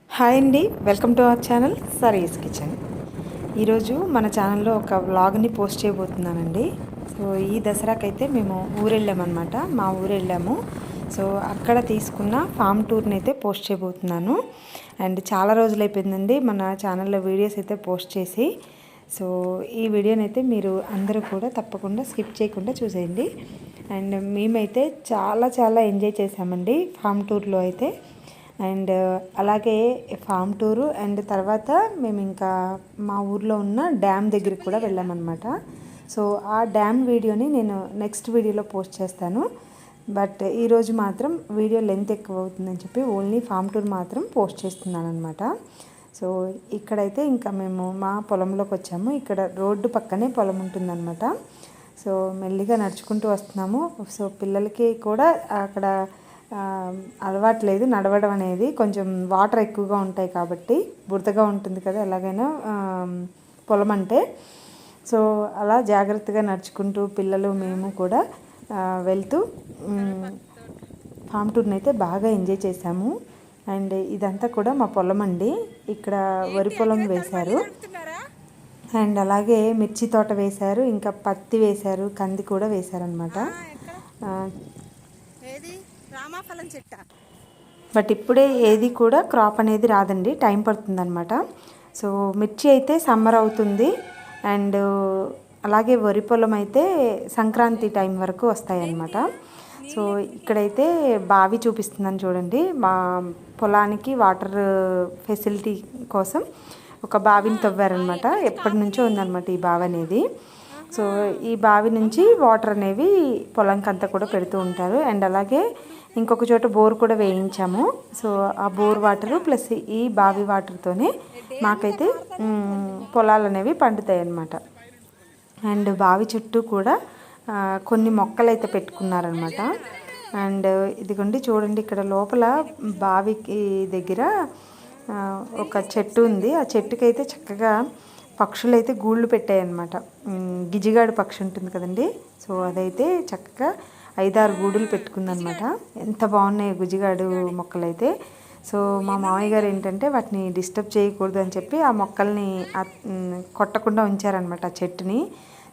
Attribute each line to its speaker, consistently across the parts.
Speaker 1: Hi అండి, welcome to our channel సరీస్ kitchen. ఈరోజు మన ఛానల్లో ఒక వ్లాగ్ని పోస్ట్ చేయబోతున్నానండి. సో ఈ దసరాకైతే మేము ఊరెళ్ళామన్నమాట, మా ఊరు వెళ్ళాము. సో అక్కడ తీసుకున్న ఫామ్ టూర్ని అయితే పోస్ట్ చేయబోతున్నాను. అండ్ చాలా రోజులు అయిపోయిందండి మన ఛానల్లో వీడియోస్ అయితే పోస్ట్ చేసి. సో ఈ వీడియోని అయితే మీరు అందరూ కూడా తప్పకుండా స్కిప్ చేయకుండా చూసేయండి. అండ్ మేమైతే చాలా ఎంజాయ్ చేసామండి ఫామ్ టూర్లో అయితే. అండ్ అలాగే ఫామ్ టూరు అండ్ తర్వాత మేము ఇంకా మా ఊర్లో ఉన్న డ్యామ్ దగ్గరికి కూడా వెళ్ళామన్నమాట. సో ఆ డ్యామ్ వీడియోని నేను నెక్స్ట్ వీడియోలో పోస్ట్ చేస్తాను. బట్ ఈరోజు మాత్రం వీడియో లెంత్ ఎక్కువ అవుతుందని చెప్పి ఓన్లీ ఫామ్ టూర్ మాత్రం పోస్ట్ చేస్తున్నాను అనమాట. సో ఇక్కడైతే ఇంకా మేము మా పొలంలోకి వచ్చాము. ఇక్కడ రోడ్డు పక్కనే పొలం ఉంటుందన్నమాట. సో మెల్లిగా నడుచుకుంటూ వస్తున్నాము. సో పిల్లలకి కూడా అక్కడ అలవాట్లేదు నడవడం అనేది, కొంచెం వాటర్ ఎక్కువగా ఉంటాయి కాబట్టి బురదగా ఉంటుంది కదా ఎలాగైనా పొలం అంటే. సో అలా జాగ్రత్తగా నడుచుకుంటూ పిల్లలు మేము కూడా వెళ్తూ ఫామ్ టూర్ని అయితే బాగా ఎంజాయ్ చేసాము. అండ్ ఇదంతా కూడా మా పొలం అండి. ఇక్కడ వరి పొలం వేశారు అండ్ అలాగే మిర్చి తోట వేశారు, ఇంకా పత్తి వేశారు, కంది కూడా వేశారనమాట. బట్ ఇప్పుడే ఏది కూడా క్రాప్ అనేది రాదండి, టైం పడుతుందన్నమాట. సో మిర్చి అయితే సమ్మర్ అవుతుంది అండ్ అలాగే వరి పొలం అయితే సంక్రాంతి టైం వరకు వస్తాయన్నమాట. సో ఇక్కడైతే బావి చూపిస్తున్నాను చూడండి. మా పొలానికి వాటర్ ఫెసిలిటీ కోసం ఒక బావిని తవ్వారనమాట. ఎప్పటి నుంచో ఉందన్నమాట ఈ బావి అనేది. సో ఈ బావి నుంచి వాటర్ అనేవి పొలంకి అంతా కూడా పెడుతూ ఉంటారు. అండ్ అలాగే ఇంకొక చోట బోర్ కూడా వేయించాము. సో ఆ బోర్ వాటర్ ప్లస్ ఈ బావి వాటర్తోనే మాకైతే పొలాలు అనేవి పండుతాయి అన్నమాట. అండ్ బావి చుట్టూ కూడా కొన్ని మొక్కలు అయితే పెట్టుకున్నారనమాట. అండ్ ఇదిగోండి చూడండి, ఇక్కడ లోపల బావికి దగ్గర ఒక చెట్టు ఉంది. ఆ చెట్టుకైతే చక్కగా పక్షులు అయితే గూళ్ళు పెట్టాయన్నమాట. గిజిగాడు పక్షి ఉంటుంది కదండి, సో అదైతే చక్కగా 5-6 గూడులు పెట్టుకుందనమాట. ఎంత బాగున్నాయి గుజిగాడు మొక్కలైతే. సో మా మామయ్య గారు ఏంటంటే వాటిని డిస్టర్బ్ చేయకూడదు అని చెప్పి ఆ మొక్కల్ని కొట్టకుండా ఉంచారనమాట ఆ చెట్టుని.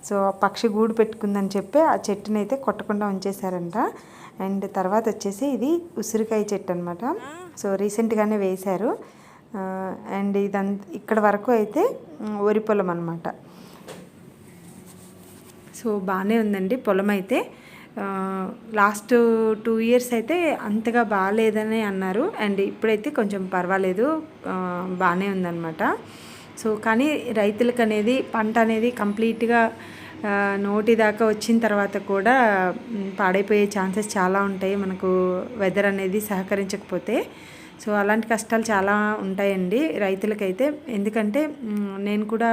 Speaker 1: సో ఆ పక్షి గూడు పెట్టుకుందని చెప్పి ఆ చెట్టుని అయితే కొట్టకుండా ఉంచేశారంట. అండ్ తర్వాత వచ్చేసి ఇది ఉసిరికాయ చెట్టు అనమాట. సో రీసెంట్గానే వేశారు. అండ్ ఇక్కడ వరకు అయితే వరి పొలం అనమాట. సో బాగానే ఉందండి పొలం అయితే. లాస్ట్ 2 years అయితే అంతగా బాగాలేదని అన్నారు. అండ్ ఇప్పుడైతే కొంచెం పర్వాలేదు, బాగానే ఉందన్నమాట. సో కానీ రైతులకు అనేది పంట అనేది కంప్లీట్గా నోటి దాకా వచ్చిన తర్వాత కూడా పాడైపోయే ఛాన్సెస్ చాలా ఉంటాయి మనకు వెదర్ అనేది సహకరించకపోతే. సో అలాంటి కష్టాలు చాలా ఉంటాయండి రైతులకైతే. ఎందుకంటే నేను కూడా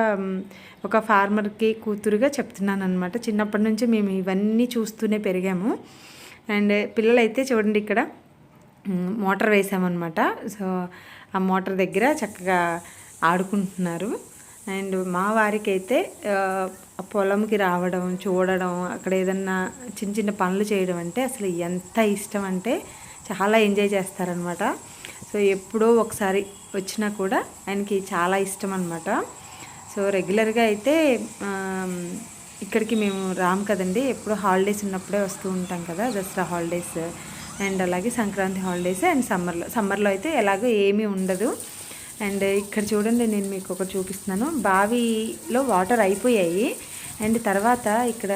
Speaker 1: ఒక ఫార్మర్కి కూతురుగా చెప్తున్నాను అనమాట. చిన్నప్పటి నుంచి మేము ఇవన్నీ చూస్తూనే పెరిగాము. అండ్ పిల్లలైతే చూడండి ఇక్కడ మోటార్ వేసామన్నమాట. సో ఆ మోటార్ దగ్గర చక్కగా ఆడుకుంటున్నారు. అండ్ మా వారికి అయితే పొలంకి రావడం, చూడడం, అక్కడ ఏదన్నా చిన్న చిన్న పనులు చేయడం అంటే అసలు ఎంత ఇష్టం అంటే చాలా ఎంజాయ్ చేస్తారనమాట. సో ఎప్పుడో ఒకసారి వచ్చినా కూడా ఆయనకి చాలా ఇష్టం అనమాట. సో రెగ్యులర్గా అయితే ఇక్కడికి మేము రాము కదండి, ఎప్పుడో హాలిడేస్ ఉన్నప్పుడే వస్తూ ఉంటాం కదా, దసరా హాలిడేస్ అండ్ అలాగే సంక్రాంతి హాలిడేస్ అండ్ సమ్మర్లో అయితే ఎలాగో ఏమీ ఉండదు. అండ్ ఇక్కడ చూడండి, నేను మీకు ఒకటి చూపిస్తున్నాను. బావిలో వాటర్ అయిపోయాయి అండ్ తర్వాత ఇక్కడ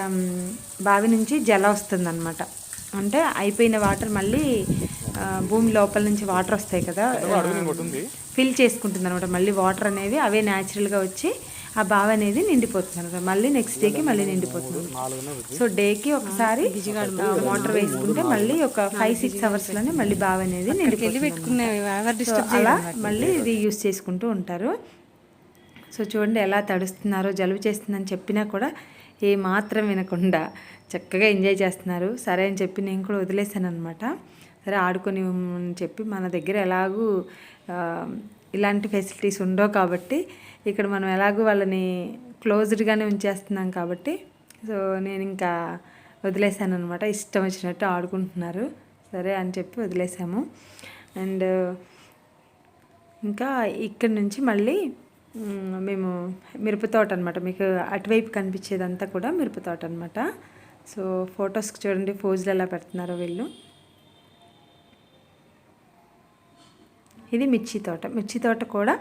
Speaker 1: బావి నుంచి జల వస్తుందన్నమాట. అంటే అయిపోయిన వాటర్ మళ్ళీ భూమి లోపల నుంచి వాటర్ వస్తాయి కదా, ఫిల్ చేసుకుంటుంది అనమాట. మళ్ళీ వాటర్ అనేవి అవే న్యాచురల్గా వచ్చి ఆ బావి అనేది నిండిపోతుంది అనమాట. మళ్ళీ నెక్స్ట్ డేకి మళ్ళీ నిండిపోతుంది. సో డేకి ఒకసారి మోటార్ వేసుకుంటే మళ్ళీ ఒక 5-6 అవర్స్లోనే మళ్ళీ బావి అనేది నిండిపోతుంది. అలా మళ్ళీ రీయూస్ చేసుకుంటూ ఉంటారు. సో చూడండి ఎలా తడుస్తున్నారో, జలుబు చేస్తుందని చెప్పినా కూడా ఏ మాత్రం వినకుండా చక్కగా ఎంజాయ్ చేస్తున్నారు. సరే అని చెప్పి నేను కూడా వదిలేసాను అనమాట. సరే ఆడుకొని అని చెప్పి, మన దగ్గర ఎలాగూ ఇలాంటి ఫెసిలిటీస్ ఉండవు కాబట్టి ఇక్కడ మనం ఎలాగూ వాళ్ళని క్లోజ్డ్గానే ఉంచేస్తున్నాం కాబట్టి సో నేను ఇంకా వదిలేసాను అనమాట. ఇష్టం వచ్చినట్టు ఆడుకుంటున్నారు. సో సరే అని చెప్పి వదిలేసాము. అండ్ ఇంకా ఇక్కడ నుంచి మళ్ళీ మేము మిరప తోట అనమాట, మీకు అటువైపు కనిపించేదంతా కూడా మిరప తోట అనమాట. సో ఫొటోస్కి చూడండి పోజులు ఎలా పెడుతున్నారో వీళ్ళు. ఇది మిర్చి తోట కూడా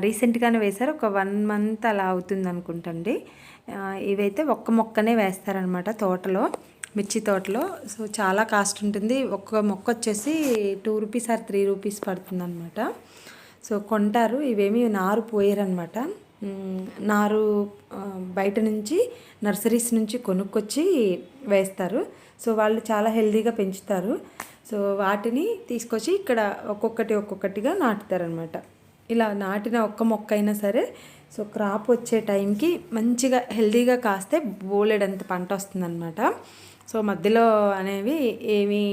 Speaker 1: రీసెంట్గానే వేశారు, ఒక 1 month అలా అవుతుంది అనుకుంటండి. ఇవైతే ఒక్క మొక్కనే వేస్తారనమాట తోటలో, మిర్చి తోటలో. సో చాలా కాస్ట్ ఉంటుంది, ఒక్క మొక్క వచ్చేసి 2 రూపీస్ ఆర్ 3 రూపీస్ పడుతుంది అనమాట. సో కొంటారు, ఇవేమి నారు పోయారనమాట. నారు బయట నుంచి నర్సరీస్ నుంచి కొనుక్కొచ్చి వేస్తారు. సో వాళ్ళు చాలా హెల్తీగా పెంచుతారు. సో వాటిని తీసుకొచ్చి ఇక్కడ ఒక్కొక్కటిగా నాటుతారనమాట. ఇలా నాటిన ఒక్క మొక్క అయినా సరే సో క్రాప్ వచ్చే టైంకి మంచిగా హెల్తీగా కాస్తే బోలెడంత పంట వస్తుందన్నమాట. సో మధ్యలో అనేవి ఏమీ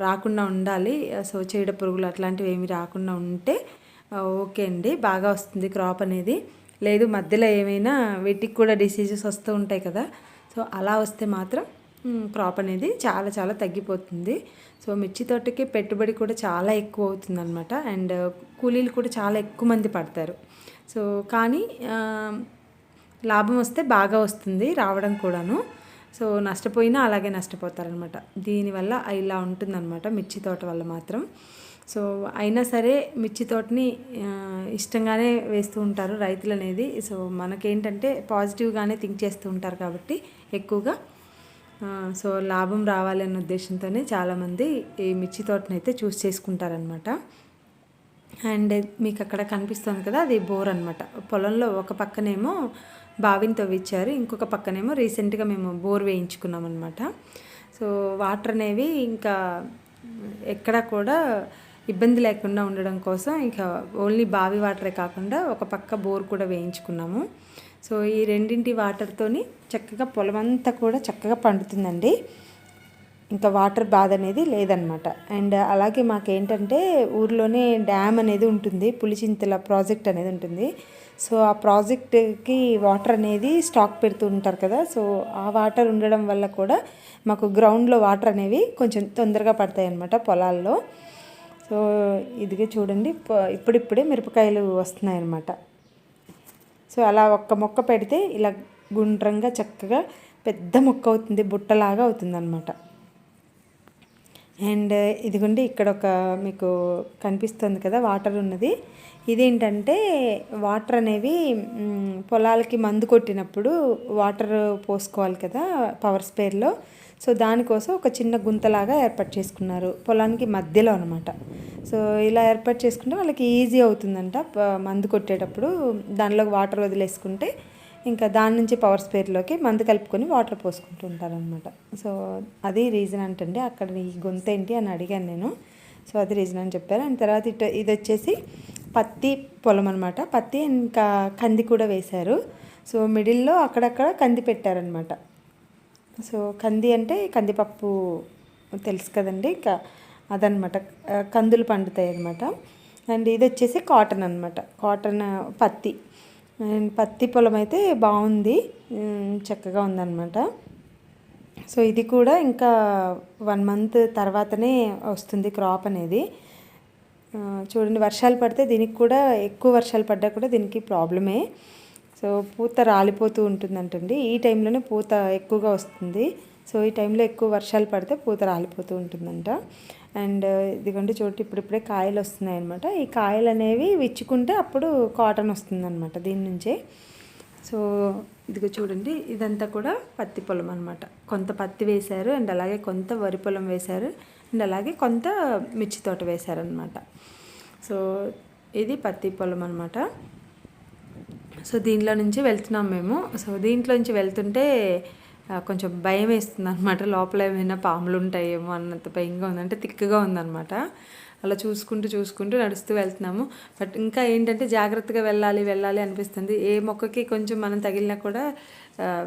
Speaker 1: రాకుండా ఉండాలి. సో చీడ పురుగులు అట్లాంటివి ఏమి రాకుండా ఉంటే ఓకే అండి, బాగా వస్తుంది క్రాప్ అనేది. లేదు మధ్యలో ఏమైనా వీటికి కూడా డిసీజెస్ వస్తూ ఉంటాయి కదా, సో అలా వస్తే మాత్రం క్రాప్ అనేది చాలా చాలా తగ్గిపోతుంది. సో మిర్చి తోటకి పెట్టుబడి కూడా చాలా ఎక్కువ అవుతుంది అనమాట. అండ్ కూలీలు కూడా చాలా ఎక్కువ మంది పడతారు. సో కానీ లాభం వస్తే బాగా వస్తుంది రావడం కూడాను. సో నష్టపోయినా అలాగే నష్టపోతారనమాట. దీనివల్ల ఇలా ఉంటుందన్నమాట మిర్చి తోట వల్ల మాత్రం. సో అయినా సరే మిర్చి తోటని ఇష్టంగానే వేస్తూ ఉంటారు రైతులు అనేది. సో మనకేంటంటే పాజిటివ్గానే థింక్ చేస్తూ ఉంటారు కాబట్టి ఎక్కువగా సో లాభం రావాలనే ఉద్దేశంతోనే చాలామంది ఈ మిర్చి తోటని అయితే చూస్ చేసుకుంటారనమాట. అండ్ మీకు అక్కడ కనిపిస్తుంది కదా, అది బోర్ అనమాట. పొలంలో ఒక పక్కనేమో బావిని తవ్వించారు, ఇంకొక పక్కనేమో రీసెంట్గా మేము బోర్ వేయించుకున్నాం అనమాట. సో వాటర్ అనేవి ఇంకా ఎక్కడా కూడా ఇబ్బంది లేకుండా ఉండడం కోసం ఇంకా ఓన్లీ బావి వాటరే కాకుండా ఒక పక్క బోర్ కూడా వేయించుకున్నాము. సో ఈ రెండింటి వాటర్తోని చక్కగా పొలం అంతా కూడా చక్కగా పండుతుందండి, ఇంకా వాటర్ బాధ అనేది లేదనమాట. అండ్ అలాగే మాకేంటంటే ఊర్లోనే డ్యామ్ అనేది ఉంటుంది, పులిచింతల ప్రాజెక్ట్ అనేది ఉంటుంది. సో ఆ ప్రాజెక్ట్కి వాటర్ అనేది స్టాక్ పెడుతూ ఉంటారు కదా, సో ఆ వాటర్ ఉండడం వల్ల కూడా మాకు గ్రౌండ్లో వాటర్ అనేవి కొంచెం తొందరగా పడతాయి అన్నమాట పొలాల్లో. సో ఇదిగే చూడండి, ఇప్పుడిప్పుడే మిరపకాయలు వస్తున్నాయి అన్నమాట. సో అలా ఒక్క మొక్క పెడితే ఇలా గుండ్రంగా చక్కగా పెద్ద మొక్క అవుతుంది, బుట్టలాగా అవుతుందన్నమాట. అండ్ ఇదిగోండి ఇక్కడ ఒక మీకు కనిపిస్తుంది కదా వాటర్ ఉన్నది, ఇదేంటంటే వాటర్ అనేవి పొలాలకి మందు కొట్టినప్పుడు వాటర్ పోసుకోవాలి కదా పవర్ స్ప్రేలో. సో దానికోసం ఒక చిన్న గుంతలాగా ఏర్పాటు చేసుకున్నారు పొలానికి మధ్యలో అనమాట. సో ఇలా ఏర్పాటు చేసుకుంటే వాళ్ళకి ఈజీ అవుతుందంట, మందు కొట్టేటప్పుడు దానిలోకి వాటర్ వదిలేసుకుంటే ఇంకా దాని నుంచి పవర్ స్ప్రేలోకి మందు కలుపుకొని వాటర్ పోసుకుంటూ ఉంటారనమాట. సో అది రీజన్ అంటండి, అక్కడ ఈ గొంత ఏంటి అని అడిగాను నేను. సో అది రీజన్ అని చెప్పారు. అండ్ తర్వాత ఇది వచ్చేసి పత్తి పొలం అనమాట. పత్తి ఇంకా కంది కూడా వేశారు. సో మిడిల్లో అక్కడక్కడ కంది పెట్టారనమాట. సో కంది అంటే కందిపప్పు తెలుసు కదండి, ఇంకా అదనమాట, కందులు పండుతాయి అనమాట. అండ్ ఇది వచ్చేసి కాటన్ అనమాట, కాటన్ పత్తి. అండ్ పత్తి పొలం అయితే బాగుంది, చక్కగా ఉందన్నమాట. సో ఇది కూడా ఇంకా 1 month తర్వాతనే వస్తుంది క్రాప్ అనేది. చూడండి వర్షాలు పడితే దీనికి కూడా, ఎక్కువ వర్షాలు పడ్డా కూడా దీనికి ప్రాబ్లమే. సో పూత రాలిపోతూ ఉంటుందంటండి, ఈ టైంలోనే పూత ఎక్కువగా వస్తుంది. సో ఈ టైంలో ఎక్కువ వర్షాలు పడితే పూత రాలిపోతూ ఉంటుందంట. అండ్ ఇదిగోండి చోటు ఇప్పుడిప్పుడే కాయలు వస్తున్నాయి అనమాట. ఈ కాయలు అనేవి విచ్చుకుంటే అప్పుడు కాటన్ వస్తుందన్నమాట దీని నుంచే. సో ఇదిగో చూడండి ఇదంతా కూడా పత్తి పొలం అనమాట. కొంత పత్తి వేశారు, అండ్ అలాగే కొంత వరి పొలం వేశారు, అండ్ అలాగే కొంత మిర్చి తోట వేశారనమాట. సో ఇది పత్తి పొలం అనమాట. సో దీనిలో నుంచి వెళ్తున్నాం మేము. సో దీంట్లో నుంచి వెళ్తుంటే కొంచెం భయం వేస్తుంది అనమాట, లోపల ఏమైనా పాములు ఉంటాయేమో అన్నంత భయంగా ఉంది, అంటే తిక్కుగా ఉందన్నమాట. అలా చూసుకుంటూ నడుస్తూ వెళ్తున్నాము. బట్ ఇంకా ఏంటంటే జాగ్రత్తగా వెళ్ళాలి అనిపిస్తుంది. ఏ మొక్కకి కొంచెం మనం తగిలినా కూడా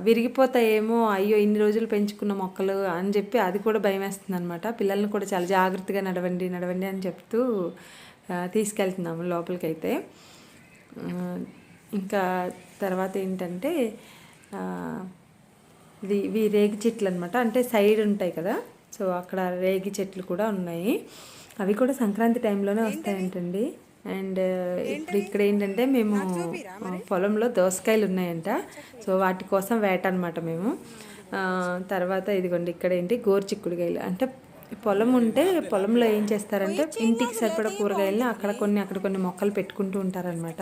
Speaker 1: విరిగిపోతాయేమో, అయ్యో ఇన్ని రోజులు పెంచుకున్న మొక్కలు అని చెప్పి అది కూడా భయం వేస్తుంది అనమాట. పిల్లల్ని కూడా చాలా జాగ్రత్తగా నడవండి అని చెప్తూ తీసుకెళ్తున్నాము లోపలికైతే. ఇంకా తర్వాత ఏంటంటే ఇవి రేగి చెట్లు అనమాట, అంటే సైడ్ ఉంటాయి కదా, సో అక్కడ రేగి చెట్లు కూడా ఉన్నాయి. అవి కూడా సంక్రాంతి టైంలోనే వస్తాయంటండి. అండ్ ఇప్పుడు ఇక్కడ ఏంటంటే మేము పొలంలో దోసకాయలు ఉన్నాయంట. సో వాటి కోసం వేట అనమాట మేము. తర్వాత ఇదిగోండి ఇక్కడ ఏంటి గోరుచిక్కుడుకాయలు. అంటే పొలం ఉంటే పొలంలో ఏం చేస్తారంటే ఇంటికి సరిపడా కూరగాయలని అక్కడ కొన్ని మొక్కలు పెట్టుకుంటూ ఉంటారనమాట.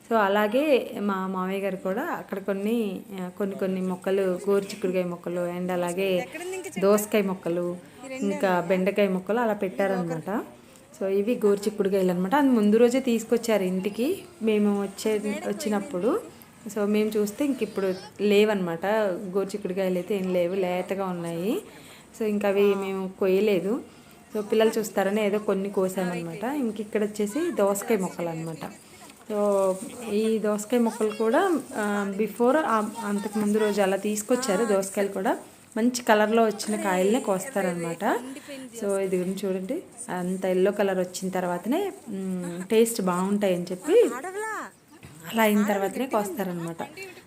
Speaker 1: సో అలాగే మా మామయ్య గారు కూడా అక్కడ కొన్ని మొక్కలు, గోరుచిక్కుడుకాయ మొక్కలు అండ్ అలాగే దోసకాయ మొక్కలు, ఇంకా బెండకాయ మొక్కలు అలా పెట్టారనమాట. సో ఇవి గోరుచిక్కుడుకాయలు అనమాట. అది ముందు రోజే తీసుకొచ్చారు ఇంటికి మేము వచ్చినప్పుడు. సో మేము చూస్తే ఇంక ఇప్పుడు లేవన్నమాట. గోరుచిక్కుడుకాయలు అయితే ఏం లేవు, లేతగా ఉన్నాయి. సో ఇంకా అవి మేము కొయ్యలేదు. సో పిల్లలు చూస్తారని ఏదో కొన్ని కోసామన్నమాట. ఇంక ఇక్కడ వచ్చేసి దోసకాయ మొక్కలు అనమాట. సో ఈ దోసకాయ మొక్కలు కూడా బిఫోర్ అంతకుముందు రోజు అలా తీసుకొచ్చారు. దోసకాయలు కూడా మంచి కలర్లో వచ్చిన కాయలనే కోస్తారనమాట. సో ఇది చూడండి, అంత ఎల్లో కలర్ వచ్చిన తర్వాతనే టేస్ట్ బాగుంటాయని చెప్పి అలా అయిన తర్వాతనే కోస్తారనమాట.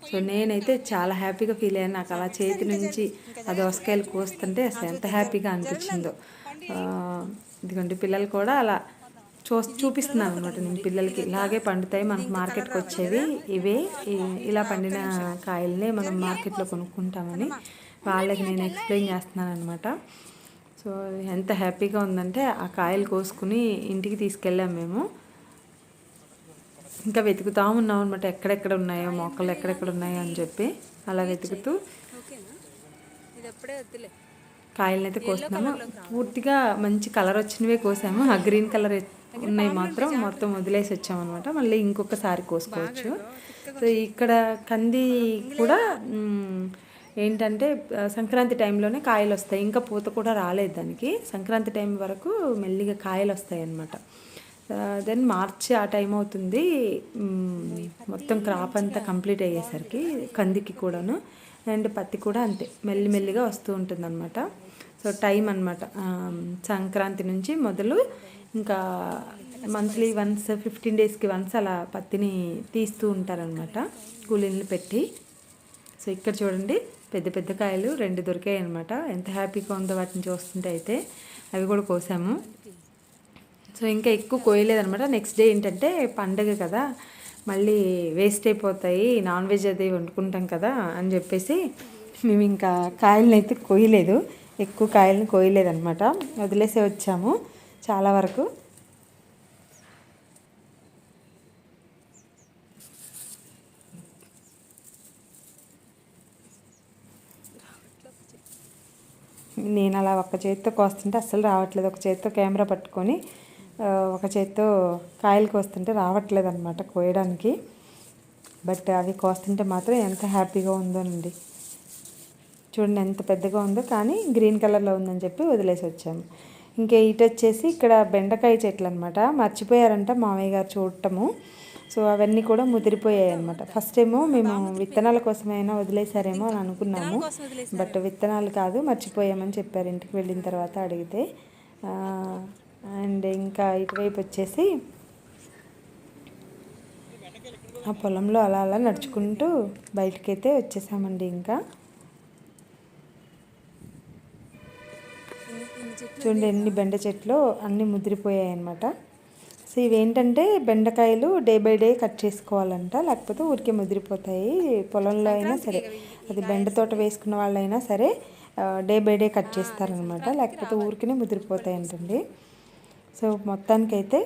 Speaker 1: సో నేనైతే చాలా హ్యాపీగా ఫీల్ అయ్యాను. నాకు అలా చేతి నుంచి ఆ దోసకాయలు కోస్తుంటే అసలు ఎంత హ్యాపీగా అనిపించిందో. ఇదిగోండి పిల్లలు కూడా అలా చూపిస్తున్నాను అనమాట. నేను పిల్లలకి ఇలాగే పండుతాయి, మనకు మార్కెట్కి వచ్చేవి ఇవే, ఇలా పండిన కాయలనే మనం మార్కెట్లో కొనుక్కుంటామని వాళ్ళకి నేను ఎక్స్ప్లెయిన్ చేస్తున్నాను అనమాట. సో ఎంత హ్యాపీగా ఉందంటే ఆ కాయలు కోసుకుని ఇంటికి తీసుకెళ్ళాం మేము. ఇంకా వెతుకుతూ ఉన్నాం అనమాట, ఎక్కడెక్కడ ఉన్నాయో మొక్కలు ఎక్కడెక్కడ ఉన్నాయో అని చెప్పి అలా వెతుకుతూ కాయలను అయితే కోస్తున్నాము. పూర్తిగా మంచి కలర్ వచ్చినవే కోసాము. ఆ గ్రీన్ కలర్ ఉన్నాయి మాత్రం మొత్తం వదిలేసి వచ్చామన్నమాట. మళ్ళీ ఇంకొకసారి కోసుకోవచ్చు. సో ఇక్కడ కంది కూడా ఏంటంటే సంక్రాంతి టైంలోనే కాయలు వస్తాయి. ఇంకా పూత కూడా రాలేదు దానికి. సంక్రాంతి టైం వరకు మెల్లిగా కాయలు వస్తాయి అన్నమాట. దెన్ మార్చి ఆ టైం అవుతుంది మొత్తం క్రాప్ అంతా కంప్లీట్ అయ్యేసరికి, కందికి కూడాను అండ్ పత్తి కూడా అంతే మెల్లిమెల్లిగా వస్తూ ఉంటుంది అనమాట. సో టైం అనమాట సంక్రాంతి నుంచి మొదలు ఇంకా మంత్లీ వన్స్ 15 డేస్కి వన్స్ అలా పత్తిని తీస్తూ ఉంటారనమాట కూలీలను పెట్టి. సో ఇక్కడ చూడండి పెద్ద పెద్ద కాయలు 2 దొరికాయి అనమాట. ఎంత హ్యాపీగా ఉందో వాటిని చూస్తుంటే. అయితే అవి కూడా కోసాము. సో ఇంకా ఎక్కువ కోయలేదనమాట. నెక్స్ట్ డే ఏంటంటే పండగ కదా, మళ్ళీ వేస్ట్ అయిపోతాయి, నాన్ వెజ్ అది వండుకుంటాం కదా అని చెప్పేసి మేము ఇంకా కాయలను అయితే కోయలేదు, ఎక్కువ కాయలను కోయలేదనమాట. వదిలేసే వచ్చాము చాలా వరకు. నేను అలా ఒక చేతితో కోస్తుంటే అస్సలు రావట్లేదు. ఒక చేతితో కెమెరా పట్టుకొని ఒక చేతితో కాయలు కోస్తుంటే రావట్లేదు అనమాట కోయడానికి. బట్ అవి కోస్తుంటే మాత్రం ఎంత హ్యాపీగా ఉందోనండి. చూడండి ఎంత పెద్దగా ఉందో, కానీ గ్రీన్ కలర్లో ఉందని చెప్పి వదిలేసి వచ్చాము. ఇంకా ఇటు వచ్చేసి ఇక్కడ బెండకాయ చెట్లు అనమాట. మర్చిపోయారంట మామయ్య గారు చూడటము. సో అవన్నీ కూడా ముదిరిపోయాయి అనమాట. ఫస్ట్ ఏమో మేము విత్తనాల కోసమైనా వదిలేసారేమో అని అనుకున్నాము. బట్ విత్తనాలు కాదు, మర్చిపోయామని చెప్పారు ఇంటికి వెళ్ళిన తర్వాత అడిగితే. అండ్ ఇంకా ఇటువైపు వచ్చేసి ఆ పొలంలో అలా అలా నడుచుకుంటూ బయటకైతే వచ్చేసామండి. ఇంకా చూడండి ఎన్ని బెండ చెట్లు అన్నీ ముదిరిపోయాయి అన్నమాట. సో ఇవేంటంటే బెండకాయలు డే బై డే కట్ చేసుకోవాలంట, లేకపోతే ఊరికే ముదిరిపోతాయి. పొలంలో అయినా సరే, అది బెండ తోట వేసుకున్న వాళ్ళైనా సరే డే బై డే కట్ చేస్తారనమాట, లేకపోతే ఊరికే ముదిరిపోతాయి అంటండి. సో మొత్తానికైతే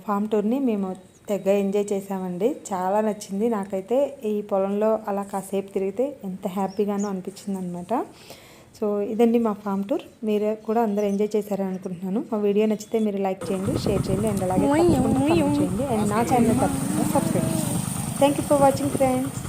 Speaker 1: ఫామ్ టూర్ని మేము తెగ ఎంజాయ్ చేసామండి. చాలా నచ్చింది నాకైతే. ఈ పొలంలో అలా కాసేపు తిరిగితే ఎంత హ్యాపీగానో అనిపించింది అనమాట. సో ఇదండి మా ఫామ్ టూర్. మీరు కూడా అందరూ ఎంజాయ్ చేశారని అనుకుంటున్నాను. మా వీడియో నచ్చితే మీరు లైక్ చేయండి, షేర్ చేయండి అండ్ అలాగే కామెంట్ చేయండి. అండ్ నా ఛానల్ తప్పకుండా సబ్స్క్రైబ్ చేయండి. Thank you for watching friends.